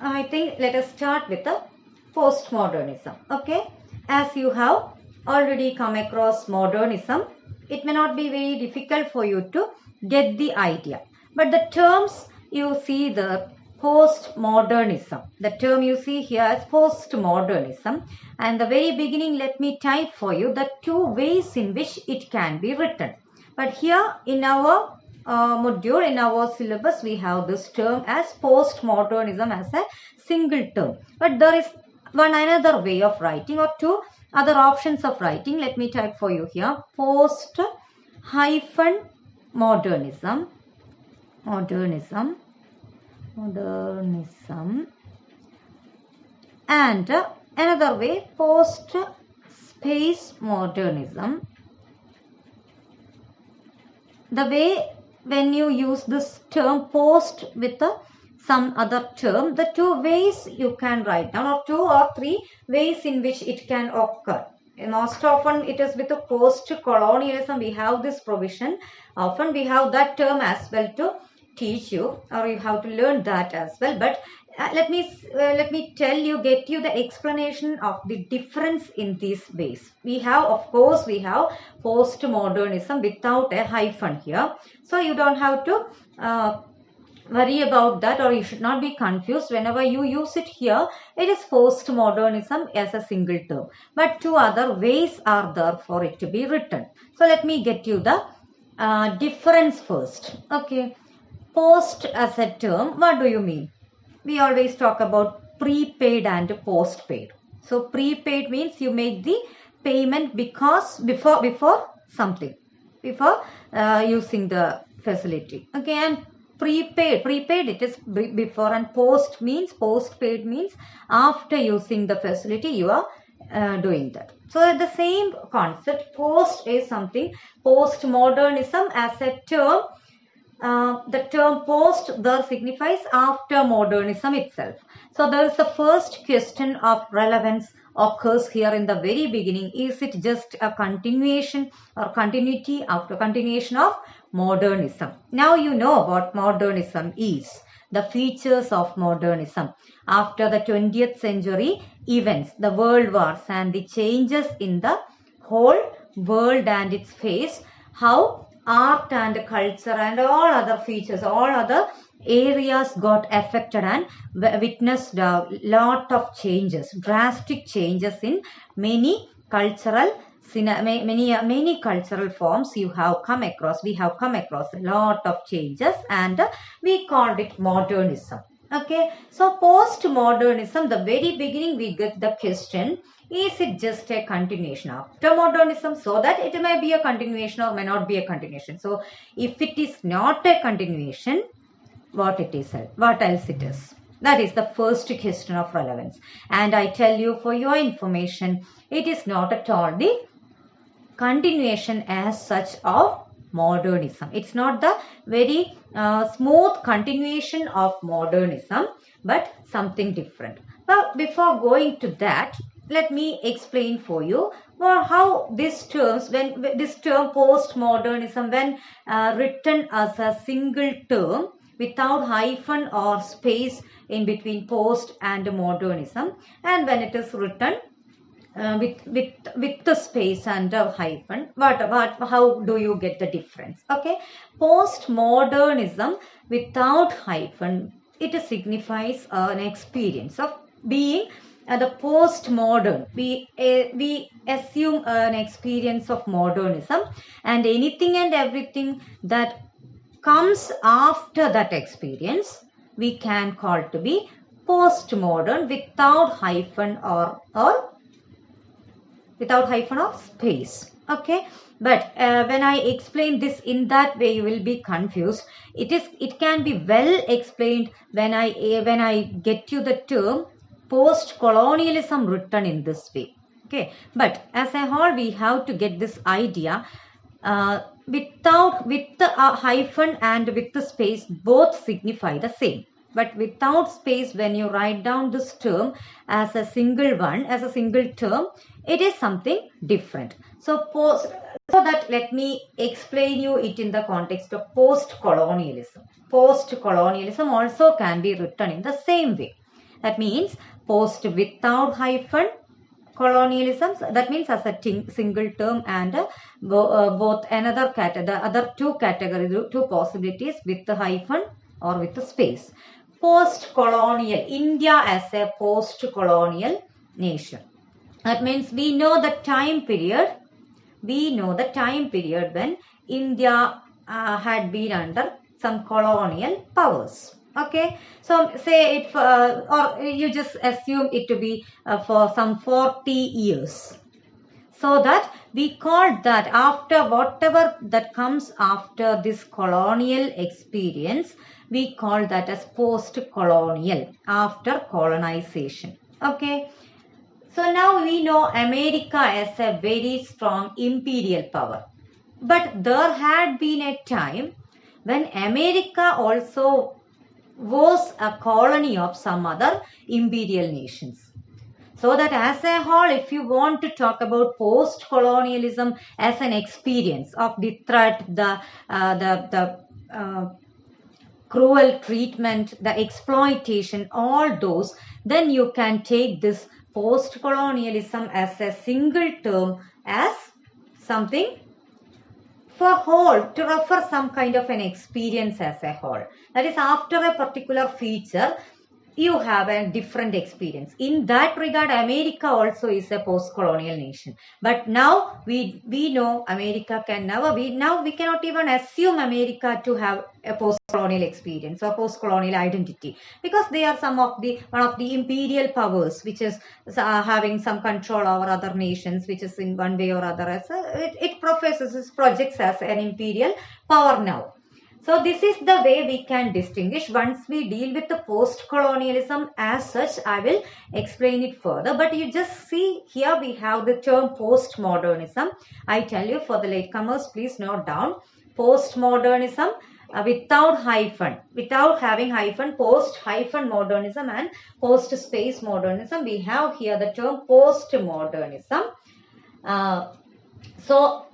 I think let us start with the postmodernism. Okay, as you have already come across modernism, it may not be very difficult for you to get the idea. But the terms you see, the postmodernism, the term you see here is postmodernism, and the very beginning let me type for you the two ways in which it can be written. But here in our module, in our syllabus, we have this term as postmodernism as a single term. But there is one another way of writing, or two other options of writing. Let me type for you here: post hyphen modernism, modernism, and another way, post space modernism. The way when you use this term post with some other term, the two ways you can write down, or two or three ways in which it can occur. Most often it is with the post-colonialism we have this provision. Often we have that term as well to teach you, or you have to learn that as well. But let me tell you, get you the explanation of the difference in these ways. We have, of course, we have postmodernism without a hyphen here, so you don't have to worry about that, or you should not be confused. Whenever you use it here, it is postmodernism as a single term, but two other ways are there for it to be written. So let me get you the difference first. Okay, post as a term, what do you mean? We always talk about prepaid and postpaid. So prepaid means you make the payment because before something, before using the facility. Okay, and prepaid it is before, and postpaid means after using the facility you are doing that. So the same concept, post is something, postmodernism as a term. The term post there signifies after modernism itself. So there is the first question of relevance occurs here in the very beginning. Is it just a continuation or continuity after continuation of modernism? Now you know what modernism is, the features of modernism. After the 20th century events, the world wars and the changes in the whole world and its face, how art and culture and all other features, all other areas got affected and witnessed a lot of changes, drastic changes in many cultural many cultural forms you have come across. We have come across a lot of changes, and we called it modernism. Okay, so postmodernism, the very beginning we get the question, is it just a continuation after modernism? So that it may be a continuation or may not be a continuation. So if it is not a continuation, what else it is? That is the first question of relevance. And I tell you for your information, it is not at all the continuation as such of modernism. It's not the very smooth continuation of modernism, but something different. But before going to that, let me explain for you how this term postmodernism, when written as a single term without hyphen or space in between post and modernism, and when it is written with the space and a hyphen, how do you get the difference? Okay, postmodernism without hyphen, it signifies an experience of being the postmodern. We assume an experience of modernism, and anything and everything that comes after that experience we can call to be postmodern without hyphen or without hyphen of space. Okay, but when I explain this in that way, you will be confused. It can be well explained when I get you the term post-colonialism written in this way. Okay, but as a whole, we have to get this idea. With the hyphen and with the space, both signify the same. But without space, when you write down this term as a single one, as a single term, it is something different. So that let me explain you it in the context of post-colonialism. Post-colonialism also can be written in the same way. That means post without hyphen colonialism. That means as a single term, and both the other two categories, two possibilities with the hyphen or with the space. Post-colonial, India as a post-colonial nation. That means we know the time period. We know the time period when India had been under some colonial powers. Okay, so say it or you just assume it to be for some 40 years. So that we call that after whatever that comes after this colonial experience, we call that as post-colonial, after colonization. Okay. So now we know America as a very strong imperial power. But there had been a time when America also was a colony of some other imperial nations. So that as a whole, if you want to talk about post-colonialism as an experience of the threat, the cruel treatment, the exploitation, all those, then you can take this post-colonialism as a single term as something for whole, to refer some kind of an experience as a whole. That is, after a particular feature, you have a different experience. In that regard, America also is a post-colonial nation. But now we know America can never be, now we cannot even assume America to have a post-colonial experience or post-colonial identity, because they are one of the imperial powers which is having some control over other nations, which is in one way or other as it projects as an imperial power now. So this is the way we can distinguish. Once we deal with the post-colonialism as such, I will explain it further. But you just see here we have the term postmodernism. I tell you, for the latecomers, please note down postmodernism without hyphen, without having hyphen, post-hyphen modernism and post-space modernism. We have here the term postmodernism. So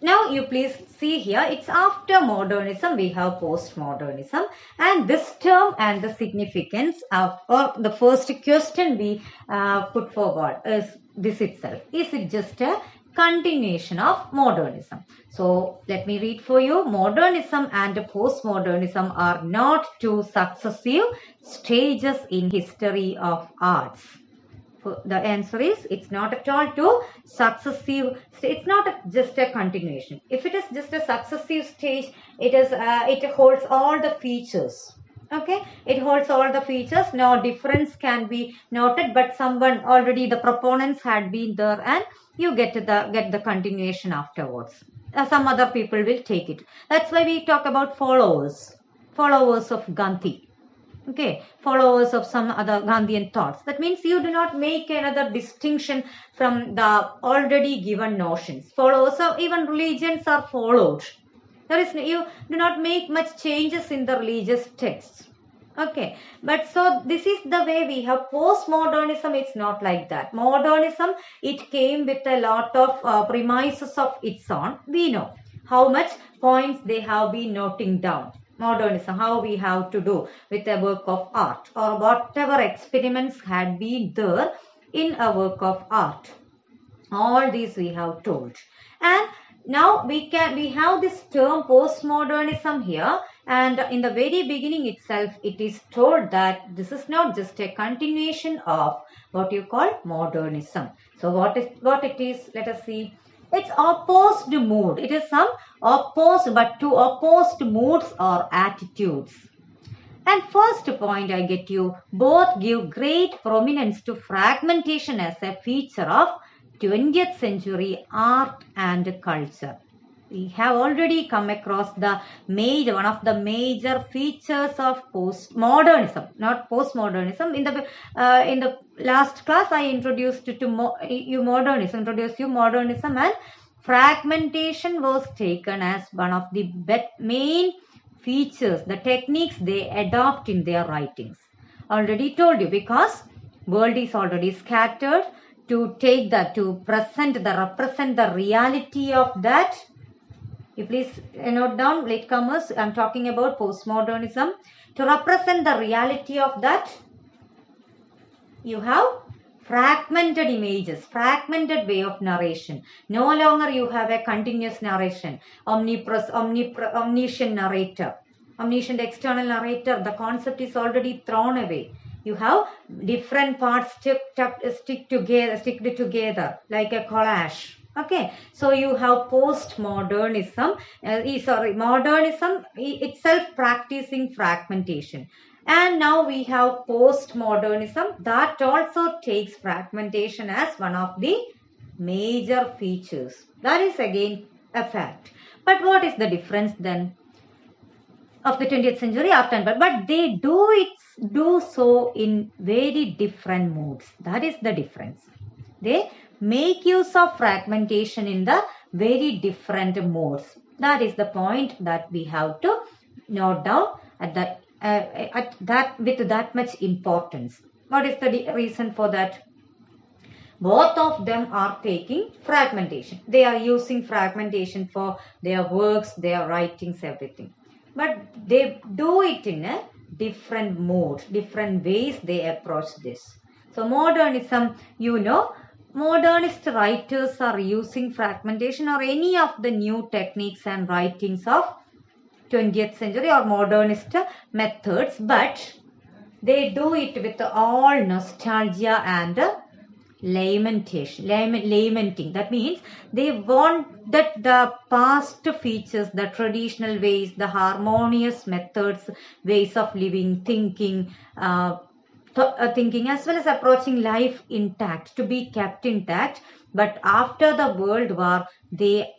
now you please see here, it's after modernism we have postmodernism, and this term and the significance of, or the first question we put forward is this itself. Is it just a continuation of modernism? So let me read for you. Modernism and postmodernism are not two successive stages in history of arts. The answer is, it's not at all two successive. It's not just a continuation. If it is just a successive stage, it is it holds all the features. Okay, it holds all the features. No difference can be noted, but someone already, the proponents had been there, and you get the continuation afterwards. Some other people will take it. That's why we talk about followers of Gandhi. Okay, followers of some other Gandhian thoughts. That means you do not make another distinction from the already given notions. Followers of even religions are followed. You do not make much changes in the religious texts. Okay, but so this is the way we have postmodernism. It's not like that. Modernism, it came with a lot of premises of its own. We know how much points they have been noting down. Modernism, how we have to do with a work of art, or whatever experiments had been there in a work of art. All these we have told. And now we have this term postmodernism here, and in the very beginning itself it is told that this is not just a continuation of what you call modernism. So what it is, let us see. It's opposed mood. It is some opposed, but two opposed moods or attitudes. And first point I get you, both give great prominence to fragmentation as a feature of 20th century art and culture. We have already come across one of the major features of postmodernism, not postmodernism. In the last class, I introduced you modernism, and fragmentation was taken as one of the main features, the techniques they adopt in their writings. Already told you, because world is already scattered, to represent the reality of that. You please note down, latecomers, I am talking about postmodernism. To represent the reality of that, you have fragmented images, fragmented way of narration. No longer you have a continuous narration, omniscient narrator, omniscient external narrator. The concept is already thrown away. You have different parts stick together like a collage. Okay, so you have postmodernism. Modernism itself practicing fragmentation. And now we have postmodernism that also takes fragmentation as one of the major features. That is again a fact. But what is the difference then of the 20th century after? But they do so in very different modes. That is the difference. They make use of fragmentation in the very different modes. That is the point that we have to note down with that much importance. What is the reason for that? Both of them are taking fragmentation. They are using fragmentation for their works, their writings, everything. But they do it in a different mode, different ways they approach this. So modernism, modernist writers are using fragmentation or any of the new techniques and writings of 20th century or modernist methods, but they do it with all nostalgia and lamenting. That means they want that the past features, the traditional ways, the harmonious methods, ways of living, thinking as well as approaching life intact, to be kept intact. But after the World War, they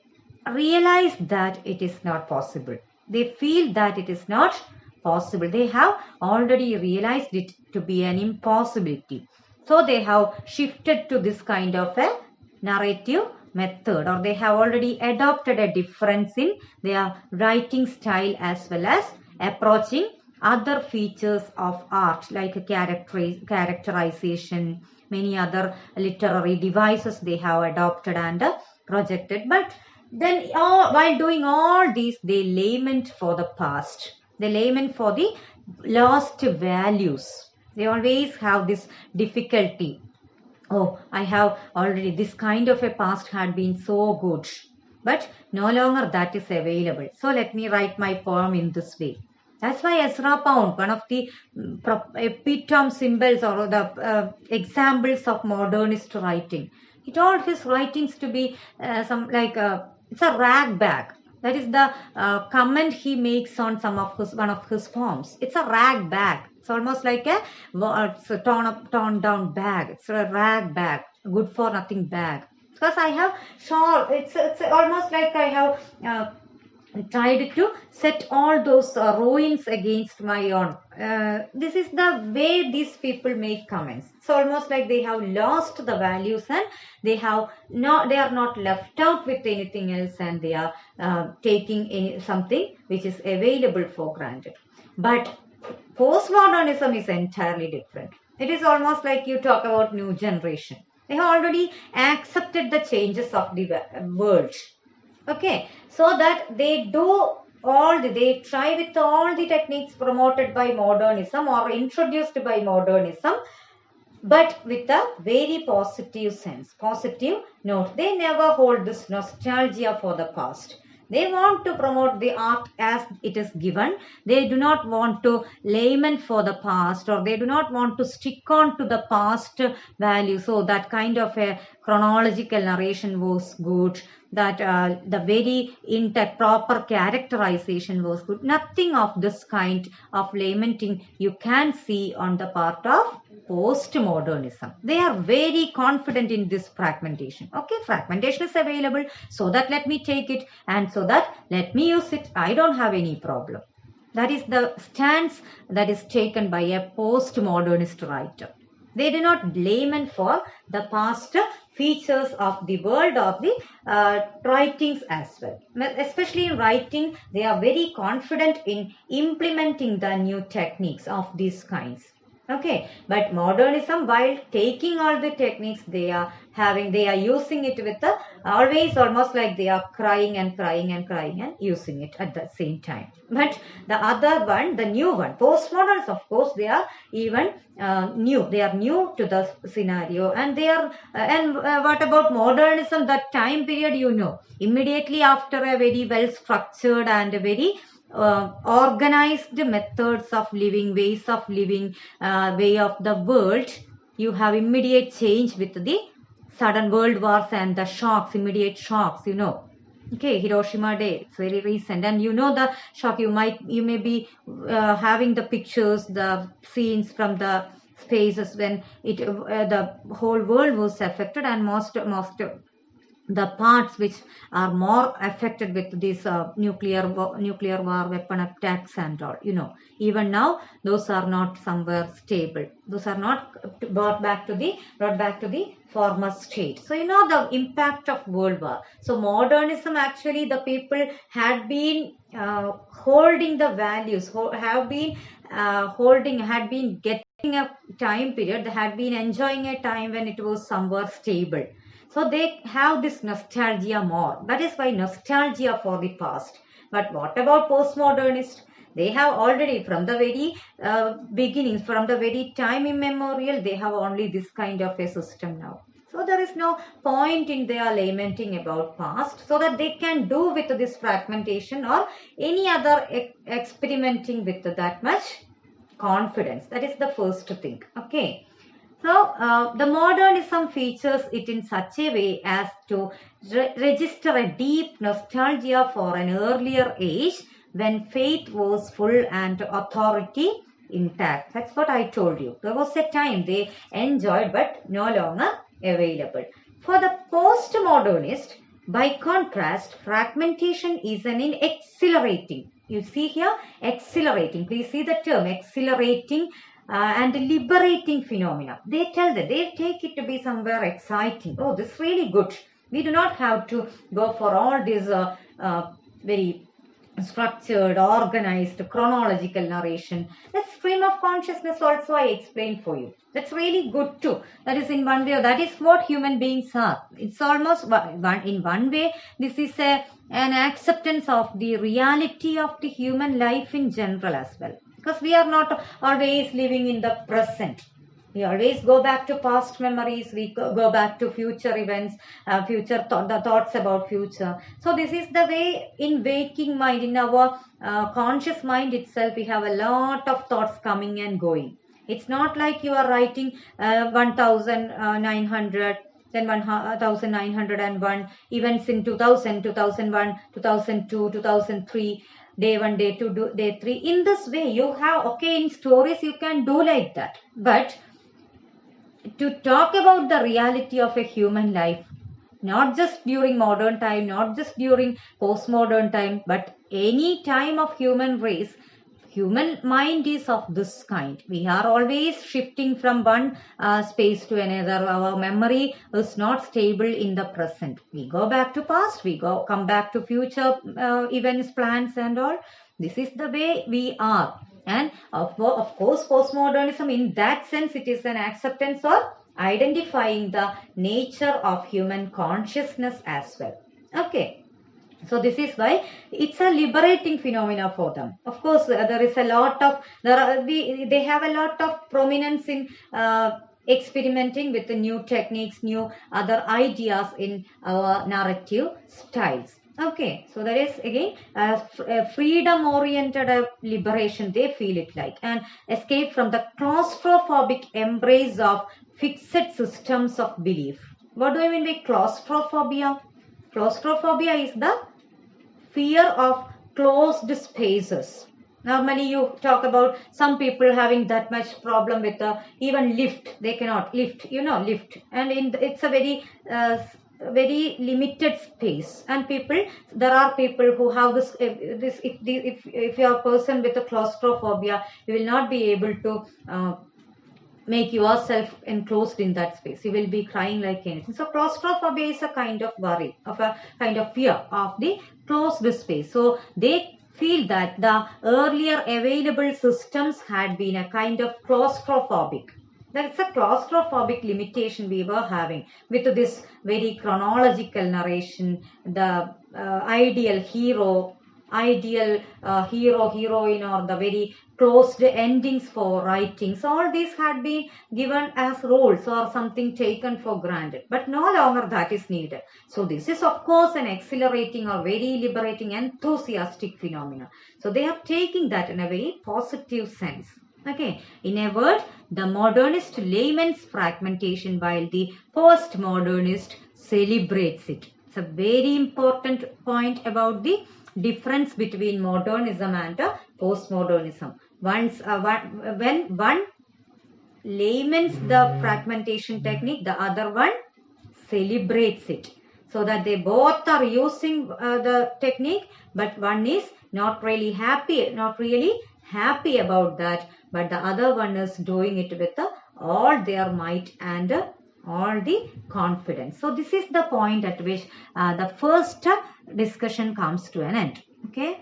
realize that it is not possible. They feel that it is not possible. They have already realized it to be an impossibility. So they have shifted to this kind of a narrative method, or they have already adopted a difference in their writing style as well as approaching other features of art like characterization, many other literary devices they have adopted and projected. But then while doing all these, they lament for the past. They lament for the lost values. They always have this difficulty. Oh, I have already, this kind of a past had been so good, but no longer that is available. So let me write my poem in this way. That's why Ezra Pound, one of the epitome symbols or the examples of modernist writing, he told his writings to be it's a rag bag. That is the comment he makes on one of his poems. It's a rag bag. It's almost like it's a torn down bag. It's a rag bag, good for nothing bag. Because I have it's almost like I have tried to set all those ruins against my own. This is the way these people make comments. It's almost like they have lost the values and they are not left out with anything else, and they are taking something which is available for granted. But postmodernism is entirely different. It is almost like you talk about new generation. They have already accepted the changes of the world. Okay, so that they try with all the techniques promoted by modernism or introduced by modernism, but with a very positive sense, positive note. They never hold this nostalgia for the past. They want to promote the art as it is given. They do not want to lament for the past, or they do not want to stick on to the past value. So that kind of a chronological narration was good. That the very intact proper characterization was good. Nothing of this kind of lamenting you can see on the part of postmodernism. They are very confident in this fragmentation. Okay, fragmentation is available, so that let me take it, and so that let me use it. I don't have any problem. That is the stance that is taken by a postmodernist writer. They do not lament for the past features of the world or the writings as well. Especially in writing, they are very confident in implementing the new techniques of these kinds. Okay, but modernism, while taking all the techniques they are using it with the always almost like they are crying and crying and crying and using it at the same time. But the other one, the new one, postmoderns, of course, they are even new. They are new to the scenario, and they are. What about modernism? That time period, immediately after a very well structured and a very organized methods of living, ways of living, way of the world, you have immediate change with the sudden world wars and the shocks, immediate shocks, Okay, Hiroshima Day, it's very recent, and the shock. You may be having the pictures, the scenes from the spaces when the whole world was affected, and most the parts which are more affected with this nuclear war weapon attacks and all, even now those are not somewhere stable, those are not brought back to the former state. So the impact of world war. So modernism, actually the people had been holding the values, had been getting a time period, they had been enjoying a time when it was somewhere stable. So they have this nostalgia more. That is why nostalgia for the past. But what about postmodernists? They have already, from the very beginnings, from the very time immemorial, they have only this kind of a system now. So there is no point in their lamenting about past, so that they can do with this fragmentation or any other experimenting with that much confidence. That is the first thing. Okay. So, the modernism features it in such a way as to register a deep nostalgia for an earlier age when faith was full and authority intact. That's what I told you. There was a time they enjoyed but no longer available. For the postmodernist, by contrast, fragmentation is an accelerating. You see here, accelerating. Please see the term, accelerating and liberating phenomena. They take it to be somewhere exciting. Oh, this is really good. We do not have to go for all this very structured, organized, chronological narration. The stream of consciousness also I explained for you. That's really good too. That is in one way, that is what human beings are. It's almost in one way, this is an acceptance of the reality of the human life in general as well. Because we are not always living in the present. We always go back to past memories, we go back to future events, the thoughts about future. So this is the way in waking mind, in our conscious mind itself, we have a lot of thoughts coming and going. It's not like you are writing 1900, then 1901 events in 2000, 2001, 2002, 2003. Day 1, day 2, day 3. In this way, you have, okay, in stories you can do like that. But to talk about the reality of a human life, not just during modern time, not just during postmodern time, but any time of human race, human mind is of this kind. We are always shifting from one space to another. Our memory is not stable in the present. We go back to past, come back to future events, plans and all. This is the way we are. And of course, postmodernism, in that sense, it is an acceptance or identifying the nature of human consciousness as well. Okay. So this is why it's a liberating phenomena for them. Of course, there is a lot of, they have a lot of prominence in experimenting with the new techniques, new other ideas in our narrative styles. Okay, so there is again a freedom-oriented liberation, they feel it like, and escape from the claustrophobic embrace of fixed systems of belief. What do I mean by claustrophobia? Claustrophobia is the fear of closed spaces. Normally you talk about some people having that much problem with even lift. They cannot lift, lift. And it's a very limited space. And there are people who have this, if you are a person with a claustrophobia, you will not be able to make yourself enclosed in that space. You will be crying like anything. So claustrophobia is a kind of worry, of a kind of fear of the closed space. So they feel that the earlier available systems had been a kind of claustrophobic. That's a claustrophobic limitation we were having with this very chronological narration, the ideal hero, heroine, or the very closed endings for writings. All these had been given as rules or something taken for granted, but no longer that is needed. So this is of course an exhilarating or very liberating, enthusiastic phenomena. So they are taking that in a very positive sense. Okay, in a word, the modernist laments fragmentation while the postmodernist celebrates it. It's a very important point about the difference between modernism and postmodernism. When one laments the fragmentation technique, the other one celebrates it. So that they both are using the technique, but one is not really happy about that, but the other one is doing it with all their might and all the confidence. So this is the point at which the first discussion comes to an end. Okay.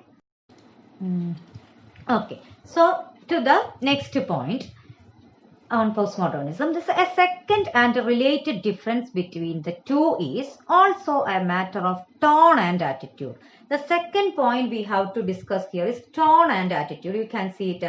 Okay. So to the next point on postmodernism, this a second and related difference between the two is also a matter of tone and attitude. The second point we have to discuss here is tone and attitude. You can see it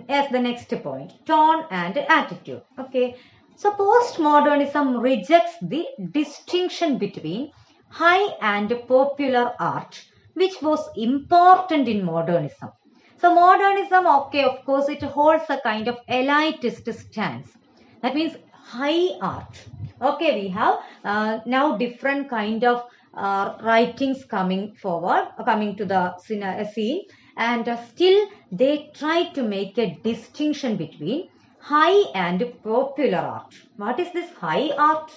as the next point, tone and attitude. Okay. So postmodernism rejects the distinction between high and popular art, which was important in modernism. So modernism, okay, of course, it holds a kind of elitist stance. That means high art. Okay, we have now different kind of writings coming to the scene, and still they try to make a distinction between high and popular art. What is this high art?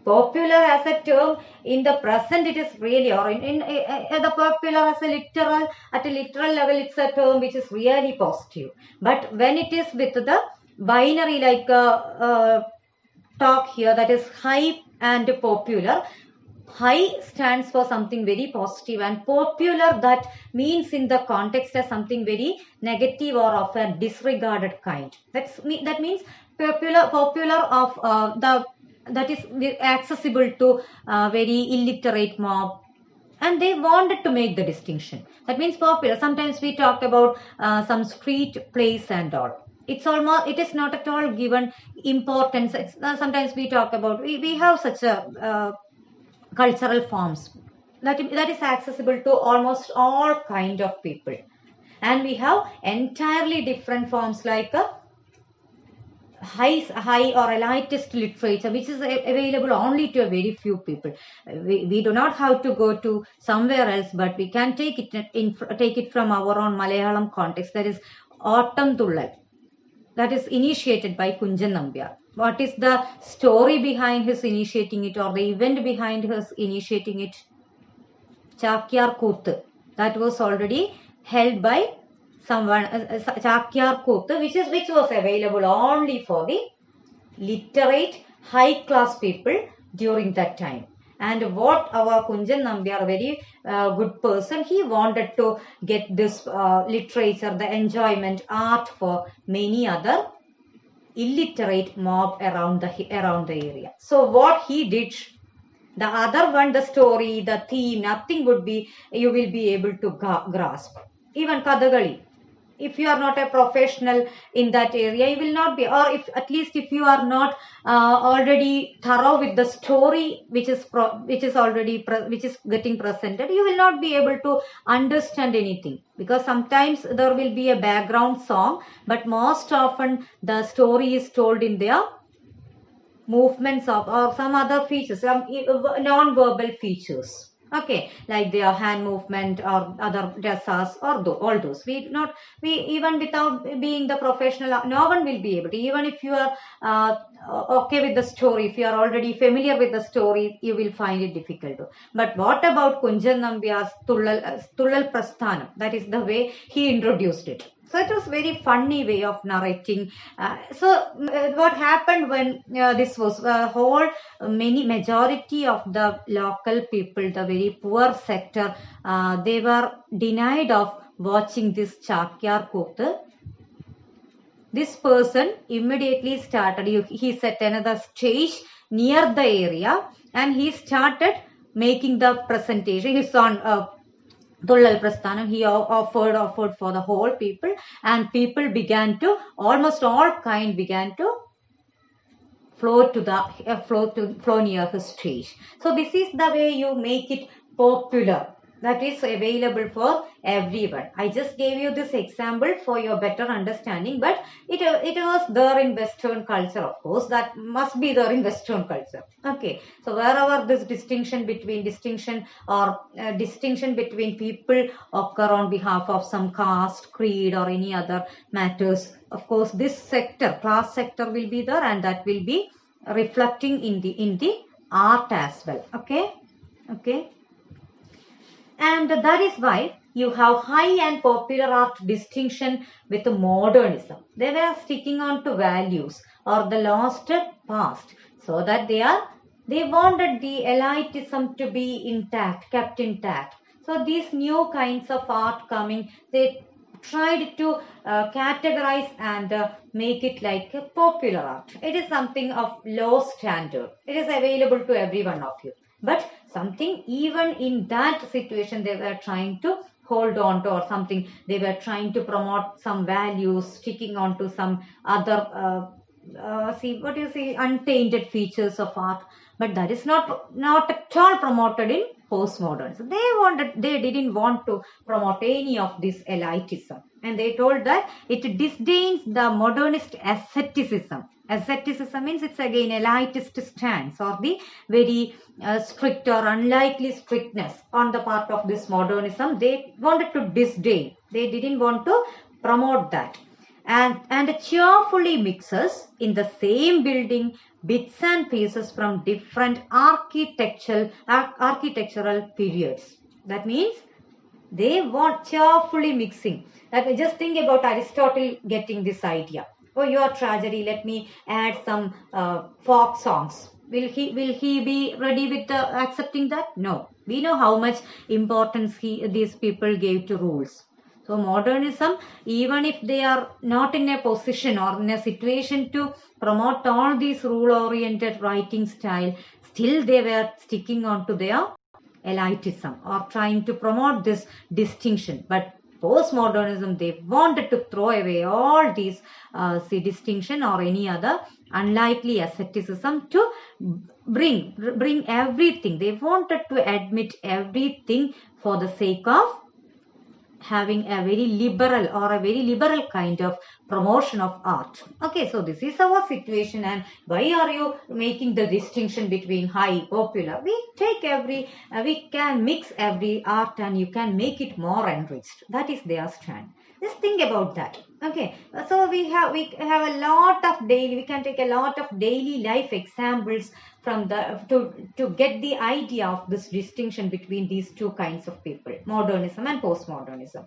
Popular as a term in the present, it is really, or in the popular as at a literal level, it's a term which is really positive. But when it is with the binary like talk here, that is high and popular, high stands for something very positive, and popular, that means in the context as something very negative or of a disregarded kind. That means popular of that is accessible to very illiterate mob, and they wanted to make the distinction. That means popular. Sometimes we talked about some street plays and all. It is not at all given importance. Sometimes we talk about, we have such a cultural forms that is accessible to almost all kind of people, and we have entirely different forms like high or elitist literature, which is available only to a very few people. We do not have to go to somewhere else, but we can take it from our own Malayalam context. That is Autumn Tullal, that is initiated by Kunjan Nambyar. What is the story behind his initiating it, or the event behind his initiating it? Chakyar Koothu, that was already held by someone, Chakyar Koothu, which was available only for the literate high class people during that time. And what our Kunjan Nambyar, very good person, he wanted to get this literature, the enjoyment, art for many other illiterate mob around the area. So what he did, the other one, the story, the theme, nothing you will be able to grasp. Even Kathakali, if you are not a professional in that area, you will not be, or at least if you are not already thorough with the story which is getting presented, you will not be able to understand anything, because sometimes there will be a background song, but most often the story is told in their movements or some other features, some non-verbal features. Okay, like their hand movement or other dasas or all those. We even without being the professional, no one will be able to. Even if you are okay with the story, if you are already familiar with the story, you will find it difficult. But what about Kunjan Nambyar's Tullal Prasthanam? That is the way he introduced it. So it was very funny way of narrating. What happened when this was whole many majority of the local people, the very poor sector, they were denied of watching this Chakyar Kooth. This person immediately started, he set another stage near the area and he started making the presentation. His son Thullal Prasthanam, he offered for the whole people, and people began to, almost all kind began to flow near his stage. So this is the way you make it popular, that is available for everyone. I just gave you this example for your better understanding, but it was there in Western culture, of course. That must be there in Western culture. Okay, so wherever this distinction between people occur on behalf of some caste, creed, or any other matters, of course, this sector, class sector, will be there, and that will be reflecting in the art as well. Okay. And that is why you have high and popular art distinction with modernism. They were sticking on to values or the lost past, so that they wanted the elitism to be intact, kept intact. So these new kinds of art coming, they tried to categorize and make it like a popular art. It is something of low standard. It is available to every one of you. But something, even in that situation, they were trying to hold on to, or something, they were trying to promote some values, sticking on to some other untainted features of art. But that is not at all promoted in postmodernism. They didn't want to promote any of this elitism, and they told that it disdains the modernist asceticism. Asceticism means it's again elitist stance, or the very strict or unlikely strictness on the part of this modernism. They wanted to disdain. They didn't want to promote that. And cheerfully mixes in the same building bits and pieces from different architectural periods. That means they want cheerfully mixing. Just think about Aristotle getting this idea. Oh, your tragedy, let me add some folk songs. Will he be ready with accepting that? No. We know how much importance these people gave to rules. So modernism, even if they are not in a position or in a situation to promote all these rule-oriented writing style, still they were sticking on to their elitism or trying to promote this distinction. But postmodernism, they wanted to throw away all these distinction or any other unlikely asceticism to bring everything. They wanted to admit everything for the sake of having a very liberal kind of promotion of art. Okay, so this is our situation. And why are you making the distinction between high, popular? We can mix every art and you can make it more enriched. That is their stand. Just think about that. Okay, so we have a lot of we can take a lot of daily life examples from to get the idea of this distinction between these two kinds of people, modernism and postmodernism.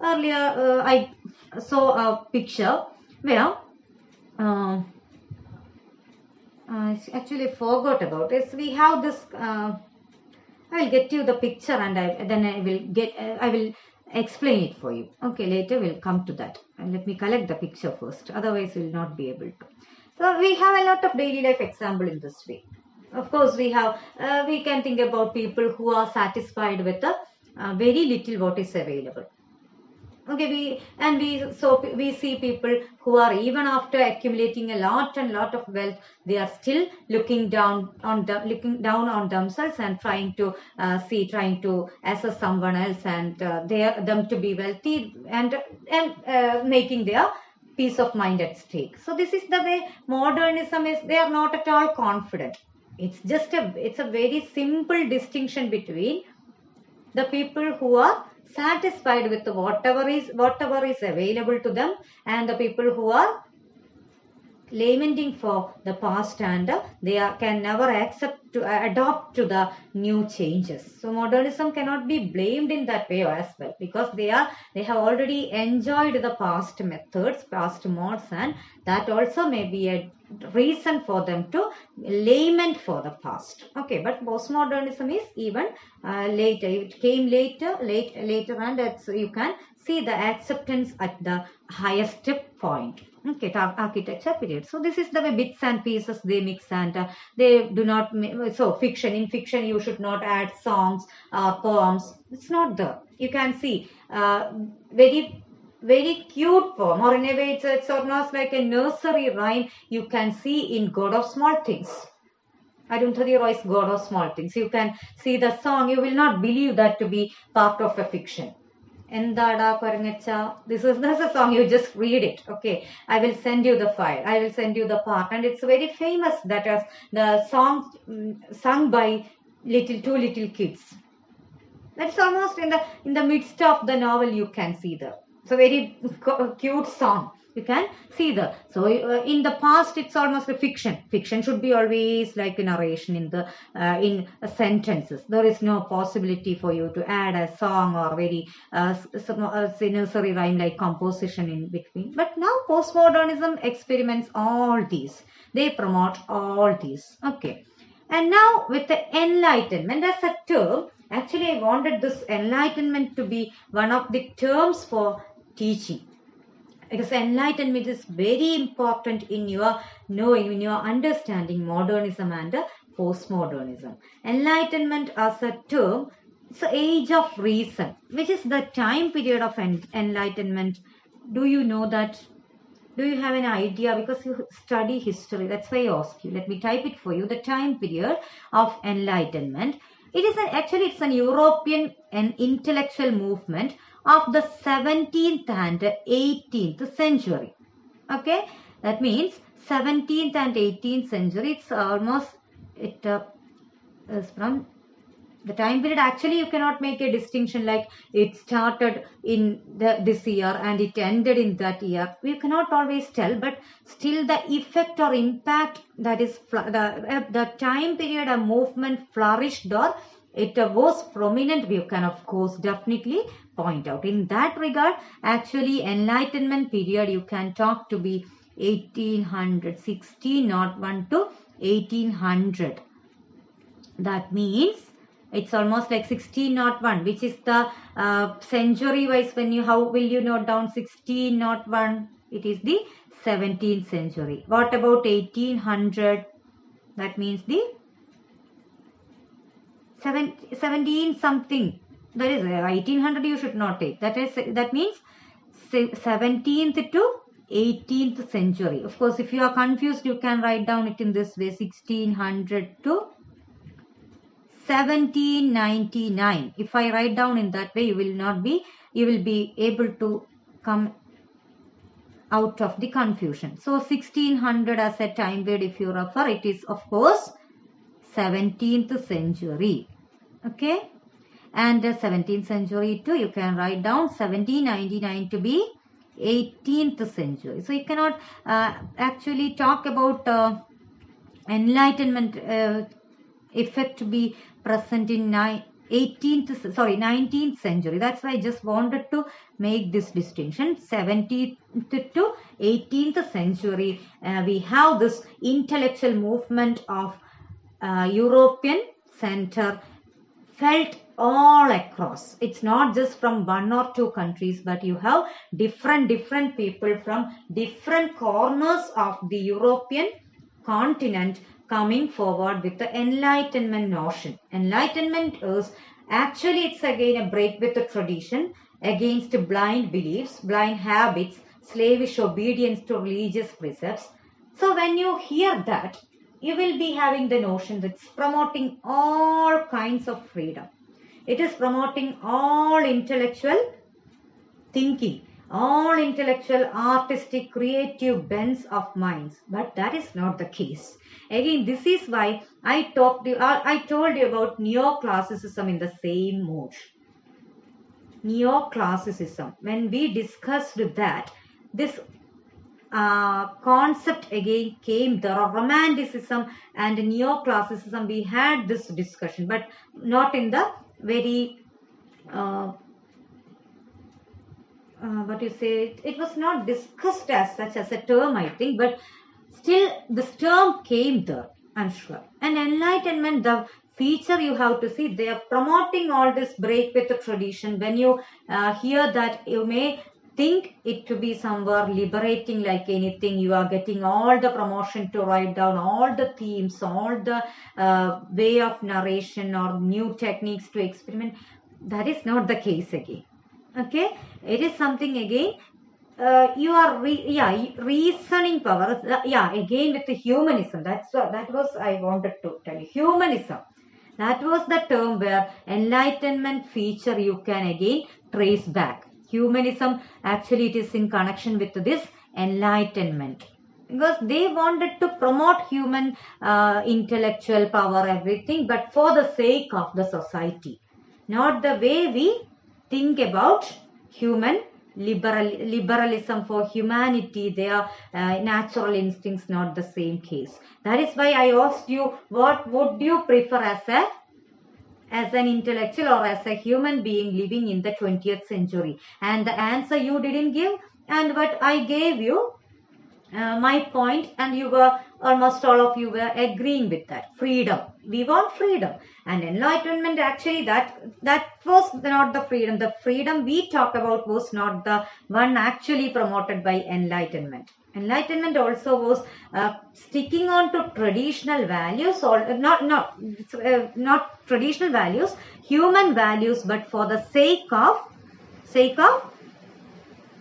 Earlier, I saw a picture where I actually forgot about it. We have this. I will get you the picture and I will explain it for you. Okay, later we'll come to that. And let me collect the picture first. Otherwise, we'll not be able to. So we have a lot of daily life example in this way. Of course, we can think about people who are satisfied with very little what is available. Okay, we see people who are, even after accumulating a lot of wealth, they are still looking down on themselves and trying to assess someone else and them to be wealthy and making their peace of mind at stake. So this is the way modernism is. They are not at all confident. It's a very simple distinction between the people who are satisfied with whatever is available to them and the people who are lamenting for the past, and they can never accept to adopt to the new changes. So modernism cannot be blamed in that way as well, because they have already enjoyed the past methods, past modes, and that also may be a reason for them to lament for the past. Okay, but postmodernism is even later. It came later, and you can see the acceptance at the highest point. Okay, architecture period. So this is the way bits and pieces they mix, and they do not. So fiction, in fiction you should not add songs, poems. It's not there. You can see very cute poem, or in a way it's almost like a nursery rhyme you can see in God of Small Things. Arundhati Roy's God of Small Things. You can see the song. You will not believe that to be part of a fiction. Endada Korangacha. This is a song, you just read it. Okay, I will send you the file. I will send you the part, and it's very famous. That is the song sung by two little kids. That's almost in the midst of the novel. You can see the very cute song. You can see so in the past it's almost a fiction. Fiction should be always like a narration in sentences. There is no possibility for you to add a song or very nursery rhyme like composition in between. But now postmodernism experiments all these. They promote all these. Okay, and now with the Enlightenment as a term, actually I wanted this Enlightenment to be one of the terms for teaching, because enlightenment is very important in your knowing, in your understanding modernism and postmodernism. Enlightenment as a term, it's the age of reason. Which is the time period of enlightenment? Do you know that? Do you have an idea? Because you study history, that's why I ask you. Let me type it for you. The time period of enlightenment. It is actually it's an European and intellectual movement of the 17th and 18th century. Okay, that means 17th and 18th century. It's almost is from the time period. Actually, you cannot make a distinction like it started in this year and it ended in that year. We cannot always tell, but still the effect or impact, that is the time period a movement flourished or it was prominent, we can of course definitely point out. In that regard, actually enlightenment period you can talk to be 1800, 1601 to 1800. That means it's almost like 1601, which is the century wise. How will you note down 1601? It is the 17th century. What about 1800? That means the 17 something. That is 1800 you should not take. That means 17th to 18th century. Of course, if you are confused, you can write down it in this way: 1600 to 1799. If I write down in that way, you will be able to come out of the confusion. So 1600 as a time period, if you refer, it is of course 17th century. Okay, and 17th century too, you can write down 1799 to be 18th century. So you cannot actually talk about enlightenment effect to be present in 19th century. That's why I just wanted to make this distinction. 17th to 18th century, we have this intellectual movement of European center felt all across. It's not just from one or two countries, but you have different people from different corners of the European continent coming forward with the enlightenment notion. Enlightenment is actually, it's again a break with the tradition, against blind beliefs, blind habits, slavish obedience to religious precepts. So when you hear that, you will be having the notion that it's promoting all kinds of freedom. It is promoting all intellectual thinking, all intellectual, artistic, creative bents of minds. But that is not the case. Again, this is why I told you about neoclassicism in the same mood. Neoclassicism. When we discussed that, this concept again came there, or romanticism and neoclassicism. We had this discussion, but not in the very what you say, it was not discussed as such as a term, I think, but still this term came there, I'm sure. And enlightenment, the feature you have to see, they are promoting all this break with the tradition. When you hear that, you may think it to be somewhere liberating like anything. You are getting all the promotion to write down all the themes, all the way of narration or new techniques to experiment. That is not the case again. Okay, it is something again. You are reasoning power. Again with the humanism. That was I wanted to tell you. Humanism. That was the term where enlightenment feature you can again trace back. Humanism, actually it is in connection with this enlightenment, because they wanted to promote human intellectual power, everything, but for the sake of the society, not the way we think about human liberalism for humanity, their natural instincts, not the same case. That is why I asked you, what would you prefer as an intellectual or as a human being living in the 20th century? And the answer you didn't give, and what I gave you my point, and you were, almost all of you were agreeing with that. Freedom. We want freedom. And enlightenment, actually that was not the freedom. The freedom we talk about was not the one actually promoted by enlightenment. Enlightenment also was sticking on to traditional values, or not traditional values, human values, but for the sake of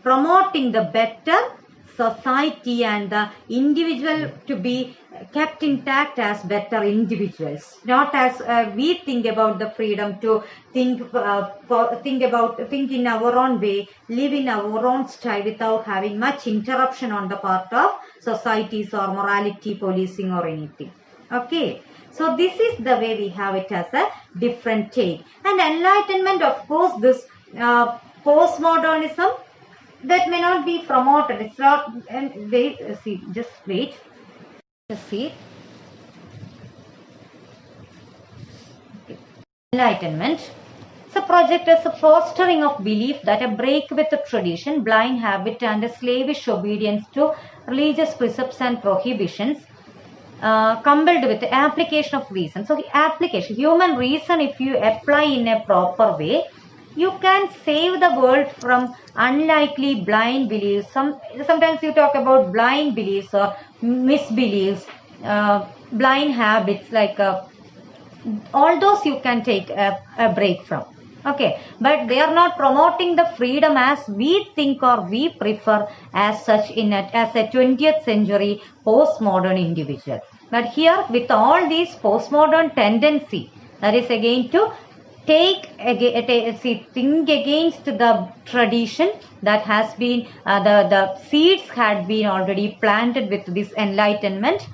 promoting the better society and the individual to be kept intact as better individuals, not as we think about the freedom to think in our own way, live in our own style without having much interruption on the part of societies or morality policing or anything. Okay, so this is the way we have it as a different take. And enlightenment, of course, this postmodernism, that may not be promoted. It's not, and wait, see, just wait. Just see. Okay. Enlightenment. It's a project as a fostering of belief that a break with the tradition, blind habit, and a slavish obedience to religious precepts and prohibitions, coupled with the application of reason. So, application, human reason, if you apply in a proper way, you can save the world from unlikely blind beliefs. Sometimes you talk about blind beliefs or misbeliefs, blind habits, like all those you can take a break from. Okay, but they are not promoting the freedom as we think or we prefer as such as a 20th century postmodern individual. But here, with all these postmodern tendency, that is again to think against the tradition that has been, the seeds had been already planted with this enlightenment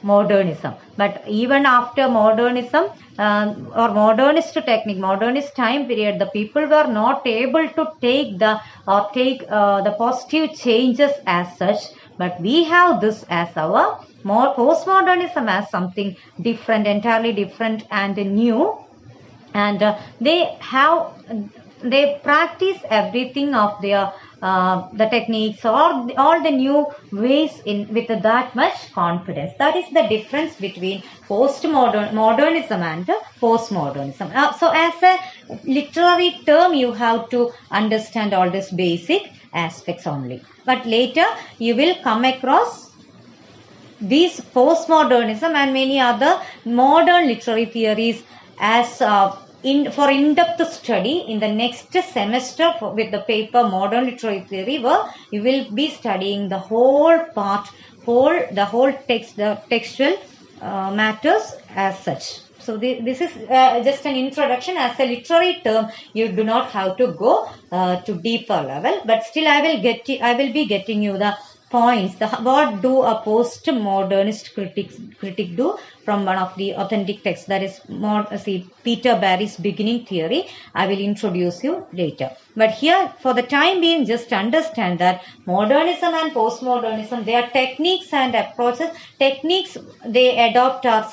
modernism. But even after modernism or modernist technique, modernist time period, the people were not able to take the positive changes as such. But we have this as our postmodernism as something different, entirely different and new. And they practice everything of their the techniques or all the new ways with that much confidence. That is the difference between modernism and postmodernism. So as a literary term, you have to understand all these basic aspects only. But later you will come across these postmodernism and many other modern literary theories as for in-depth study in the next semester with the paper Modern Literary Theory, where you will be studying the whole part, the whole text, the textual matters as such. So this is just an introduction. As a literary term, you do not have to go to deeper level, but still I will be getting you the points. What do a postmodernist critic do from one of the authentic texts, that is Peter Barry's beginning theory. I will introduce you later. But here for the time being, just understand that modernism and postmodernism, they are techniques and approaches. Techniques they adopt are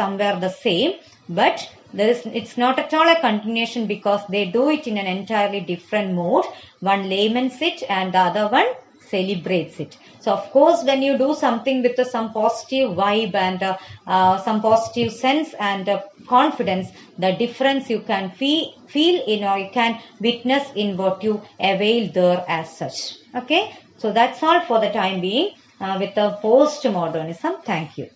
somewhere the same, but it's not at all a continuation because they do it in an entirely different mode. One laments it and the other one celebrates it. So of course when you do something with some positive vibe and some positive sense and confidence, the difference you can feel in, or you can witness in what you avail there as such. Okay, so that's all for the time being with the postmodernism. Thank you.